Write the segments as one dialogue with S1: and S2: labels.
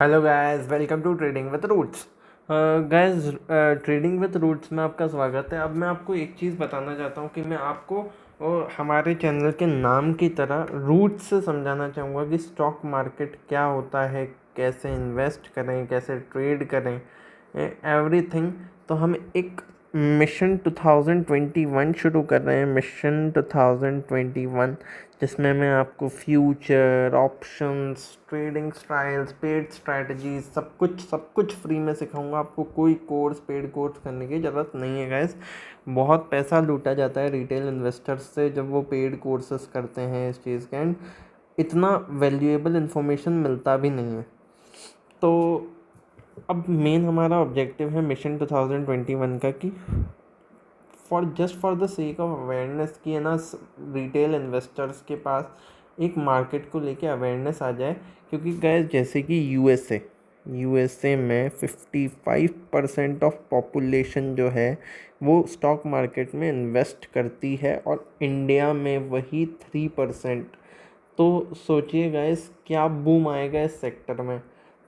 S1: Hello guys, welcome to trading with roots. Guys, trading with roots में आपका स्वागत है। अब मैं आपको एक चीज़ बताना चाहता हूँ कि मैं आपको हमारे चैनल के नाम की तरह रूट्स से समझाना चाहूँगा कि स्टॉक मार्केट क्या होता है, कैसे इन्वेस्ट करें, कैसे ट्रेड करें, एवरीथिंग। तो हम एक मिशन 2021 शुरू कर रहे हैं, मिशन 2021, जिसमें मैं आपको future options, trading styles, paid strategies सब कुछ फ्री में सिखाऊंगा। आपको कोई कोर्स, पेड कोर्स करने की ज़रूरत नहीं है गाइस। बहुत पैसा लूटा जाता है रिटेल इन्वेस्टर्स से जब वो पेड कोर्सेज करते हैं इस चीज़ के, एंड इतना वैल्यूएबल इन्फॉर्मेशन मिलता भी नहीं है। तो अब मेन हमारा ऑब्जेक्टिव है मिशन 2021 का कि for the sake of awareness की है ना, रिटेल इन्वेस्टर्स के पास एक मार्केट को लेके अवेयरनेस आ जाए। क्योंकि गैस जैसे कि यूएसए में 55% ऑफ पॉपुलेशन जो है वो स्टॉक मार्केट में इन्वेस्ट करती है और इंडिया में वही 3%। तो सोचिए गाइस क्या बूम आएगा इस सेक्टर में।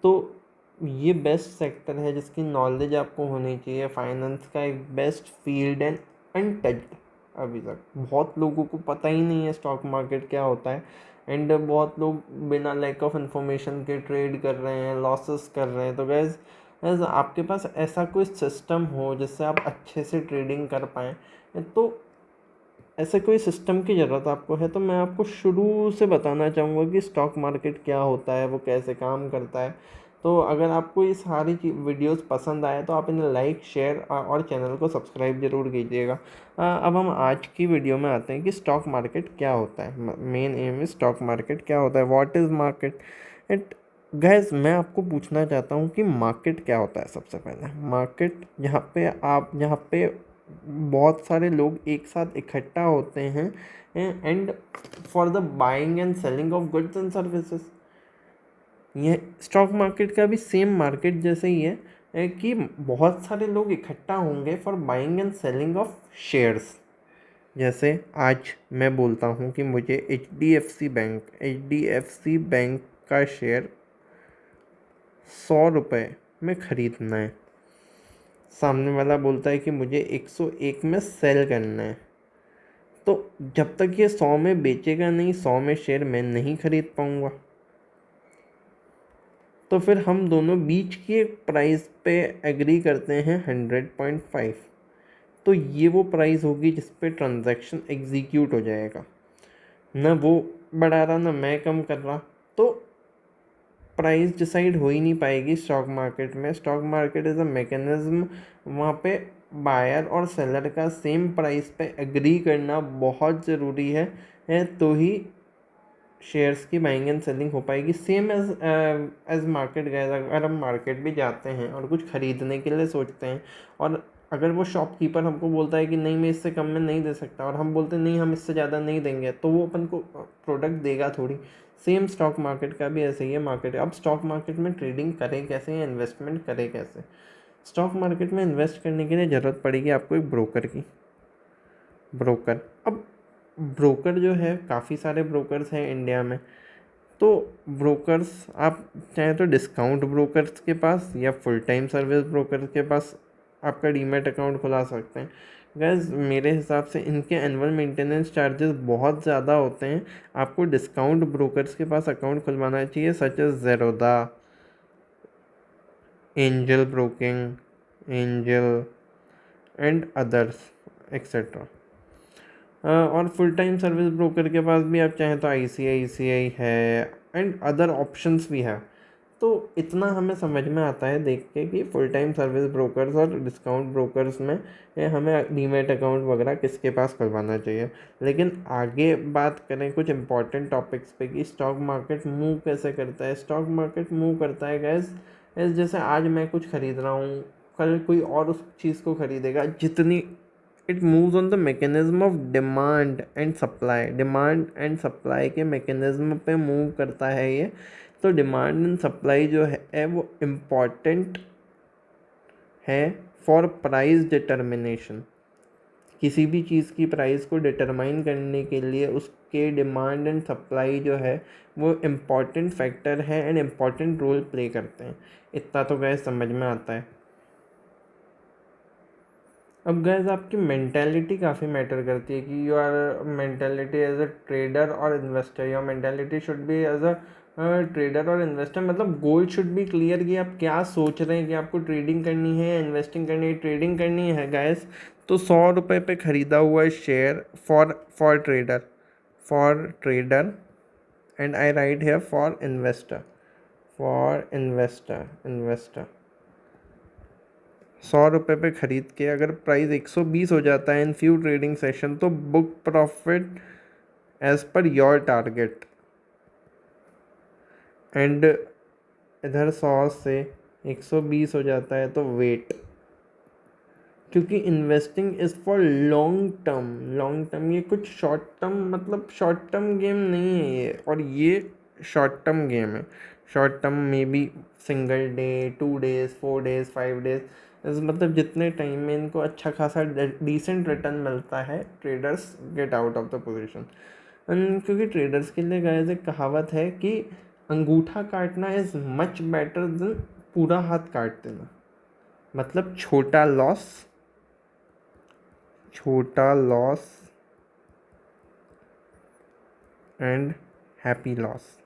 S1: तो ये बेस्ट सेक्टर है जिसकी नॉलेज आपको होनी चाहिए। फाइनेंस का एक बेस्ट फील्ड एंड अनटच्ड। अभी तक बहुत लोगों को पता ही नहीं है स्टॉक मार्केट क्या होता है, एंड बहुत लोग बिना लैक ऑफ इन्फॉर्मेशन के ट्रेड कर रहे हैं, लॉसेस कर रहे हैं। तो गैस गैस आपके पास ऐसा कोई सिस्टम हो जिससे आप अच्छे से ट्रेडिंग कर पाएँ, तो ऐसे कोई सिस्टम की ज़रूरत आपको है। तो मैं आपको शुरू से बताना चाहूँगा कि स्टॉक मार्केट क्या होता है, वो कैसे काम करता है। तो अगर आपको ये सारी वीडियोस पसंद आए तो आप इन्हें लाइक, शेयर और चैनल को सब्सक्राइब जरूर कीजिएगा। अब हम आज की वीडियो में आते हैं कि स्टॉक मार्केट क्या होता है। Main M is stock market क्या होता है, what is market. It gas मैं आपको पूछना चाहता हूँ कि मार्केट क्या होता है। सबसे पहले मार्केट जहाँ पे बहुत सारे लोग एक साथ इकट्ठा होते हैं and for the buying and selling of goods and services. ये स्टॉक मार्केट का भी सेम मार्केट जैसे ही है कि बहुत सारे लोग इकट्ठा होंगे for buying and selling of shares. जैसे आज मैं बोलता हूँ कि मुझे H D F C bank का शेयर 100 रुपये में ख़रीदना है। सामने वाला बोलता है कि मुझे 101 में सेल करना है। तो जब तक ये 100 में बेचेगा नहीं, 100 में शेयर मैं नहीं खरीद पाऊंगा। तो फिर हम दोनों बीच की एक प्राइस पे एग्री करते हैं 100.5। तो ये वो प्राइस होगी जिस पे ट्रांजैक्शन एग्जीक्यूट हो जाएगा। ना वो बढ़ा रहा ना मैं कम कर रहा। तो प्राइस डिसाइड हो ही नहीं पाएगी स्टॉक मार्केट में। Stock market is a mechanism, वहाँ पे बायर और सेलर का सेम प्राइस पे एग्री करना बहुत ज़रूरी है तो ही शेयर्स की बाइंग एंड सेलिंग हो पाएगी। सेम एज मार्केट गए, अगर हम मार्केट भी जाते हैं और कुछ ख़रीदने के लिए सोचते हैं और अगर वो शॉपकीपर हमको बोलता है कि नहीं मैं इससे कम में नहीं दे सकता, और हम बोलते हैं नहीं हम इससे ज़्यादा नहीं देंगे, तो वो अपन को प्रोडक्ट देगा थोड़ी। सेम स्टॉक मार्केट का भी ऐसे ही है। मार्केट, अब स्टॉक मार्केट में ट्रेडिंग करें कैसे या इन्वेस्टमेंट करें कैसे। स्टॉक मार्केट में इन्वेस्ट करने के लिए ज़रूरत पड़ेगी आपको एक ब्रोकर की। अब ब्रोकर जो है, काफ़ी सारे ब्रोकर्स हैं इंडिया में। तो ब्रोकर्स आप चाहें तो डिस्काउंट ब्रोकर्स के पास या फुल टाइम सर्विस ब्रोकर के पास आपका डीमैट अकाउंट खुला सकते हैं। गैस मेरे हिसाब से इनके एनुअल मेंटेनेंस चार्जेस बहुत ज़्यादा होते हैं। आपको डिस्काउंट ब्रोकर्स के पास अकाउंट खुलवाना चाहिए, such as Zerodha, Angel Broking, Angel and others etcetera. और फुल टाइम सर्विस ब्रोकर के पास भी आप चाहें तो आईसीआईसीआई है एंड अदर ऑप्शंस भी है। तो इतना हमें समझ में आता है देख के कि फुल टाइम सर्विस ब्रोकर्स और डिस्काउंट ब्रोकर्स में हमें डीमैट अकाउंट वगैरह किसके पास खुलवाना चाहिए। लेकिन आगे बात करें कुछ इंपॉर्टेंट टॉपिक्स पे कि स्टॉक मार्केट मूव कैसे करता है। स्टॉक मार्केट मूव करता है गैस जैसे आज मैं कुछ खरीद रहा हूँ, कल कोई और उस चीज़ को खरीदेगा। जितनी it moves on the mechanism of demand and supply. Demand and supply के मैकेनिज्म पे मूव करता है ये। तो डिमांड एंड सप्लाई जो है वो इम्पॉर्टेंट है फॉर प्राइस डिटर्मिनेशन। किसी भी चीज़ की प्राइस को डिटरमाइन करने के लिए उसके डिमांड एंड सप्लाई जो है वो इम्पॉर्टेंट फैक्टर है एंड इम्पॉर्टेंट रोल प्ले करते हैं। इतना तो गैस समझ में आता है। अब गैस आपकी मेंटालिटी काफ़ी मैटर करती है कि your mentality as a trader और investor. Your mentality should be as a trader और इन्वेस्टर, मतलब गोल शुड बी क्लियर कि आप क्या सोच रहे हैं कि आपको ट्रेडिंग करनी है या इन्वेस्टिंग करनी है। ट्रेडिंग करनी है गैस तो 100 रुपये पे ख़रीदा हुआ share for trader and I right here for investor 100 रुपये पे ख़रीद के अगर प्राइस 120 हो जाता है इन फ्यू ट्रेडिंग सेशन तो book profit as per your target. And इधर 100 से 120 हो जाता है तो वेट, क्योंकि investing is for long term. ये कुछ शॉर्ट टर्म, मतलब शॉर्ट टर्म गेम नहीं है ये, और ये शॉर्ट टर्म गेम है। शॉर्ट टर्म में भी single day, 2 days, 4 days, 5 days, इस मतलब जितने टाइम में इनको अच्छा खासा डिसेंट रिटर्न मिलता है traders get out of the position. क्योंकि ट्रेडर्स के लिए गाइस एक कहावत है कि अंगूठा काटना इज़ मच बेटर देन पूरा हाथ काट देना। मतलब छोटा लॉस एंड हैप्पी लॉस।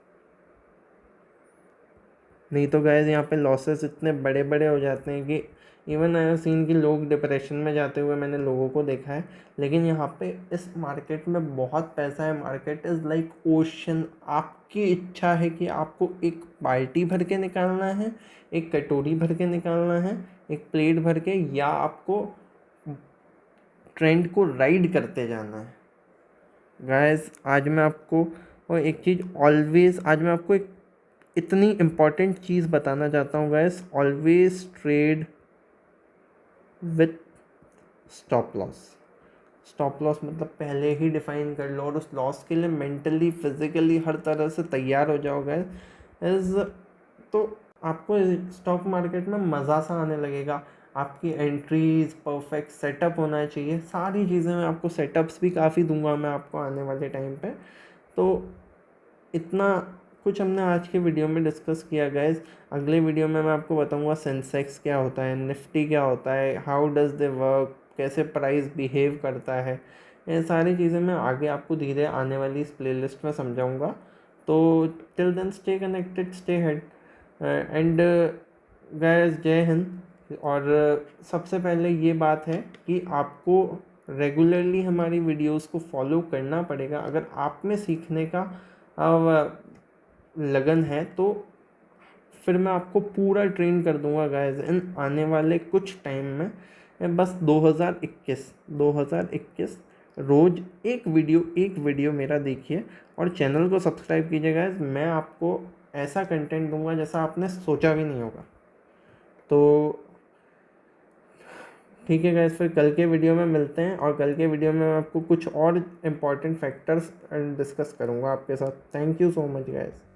S1: नहीं तो गाइस यहाँ पे लॉसेस इतने बड़े बड़े हो जाते हैं कि इवन आई हैव सीन कि लोग डिप्रेशन में जाते हुए मैंने लोगों को देखा है। लेकिन यहाँ पे इस मार्केट में बहुत पैसा है। Market is like ocean. आपकी इच्छा है कि आपको एक बाल्टी भर के निकालना है, एक कटोरी भर के निकालना है, एक प्लेट भर के, या आपको ट्रेंड को राइड करते जाना है। गाइस आज मैं आपको एक इतनी इम्पॉर्टेंट चीज़ बताना चाहता हूँ guys. Always trade with stop loss. Stop loss मतलब पहले ही डिफाइन कर लो और उस लॉस के लिए मेंटली फिजिकली हर तरह से तैयार हो जाओ गाइस। इज तो आपको स्टॉक मार्केट में मज़ा सा आने लगेगा। आपकी एंट्रीज परफेक्ट सेटअप होना चाहिए। सारी चीज़ें मैं आपको सेटअप्स भी काफ़ी दूंगा मैं आपको आने वाले टाइम पे। तो इतना कुछ हमने आज के वीडियो में डिस्कस किया गाइस। अगले वीडियो में मैं आपको बताऊंगा सेंसेक्स क्या होता है, निफ्टी क्या होता है, हाउ डज दे वर्क, कैसे प्राइस बिहेव करता है। ये सारी चीज़ें मैं आगे आपको धीरे आने वाली इस प्लेलिस्ट में समझाऊंगा। तो till then stay connected, stay head and guys जय हिंद। और सबसे पहले ये बात है कि आपको रेगुलरली हमारी वीडियोस को फॉलो करना पड़ेगा। अगर आप में सीखने का लगन है तो फिर मैं आपको पूरा ट्रेन कर दूंगा गाइस इन आने वाले कुछ टाइम में। बस 2021 रोज़ एक वीडियो मेरा देखिए और चैनल को सब्सक्राइब कीजिए गाइस। मैं आपको ऐसा कंटेंट दूंगा जैसा आपने सोचा भी नहीं होगा। तो ठीक है गाइस, फिर कल के वीडियो में मिलते हैं और कल के वीडियो में मैं आपको कुछ और इम्पॉर्टेंट फैक्टर्स डिस्कस करूँगा आपके साथ। Thank you so much guys.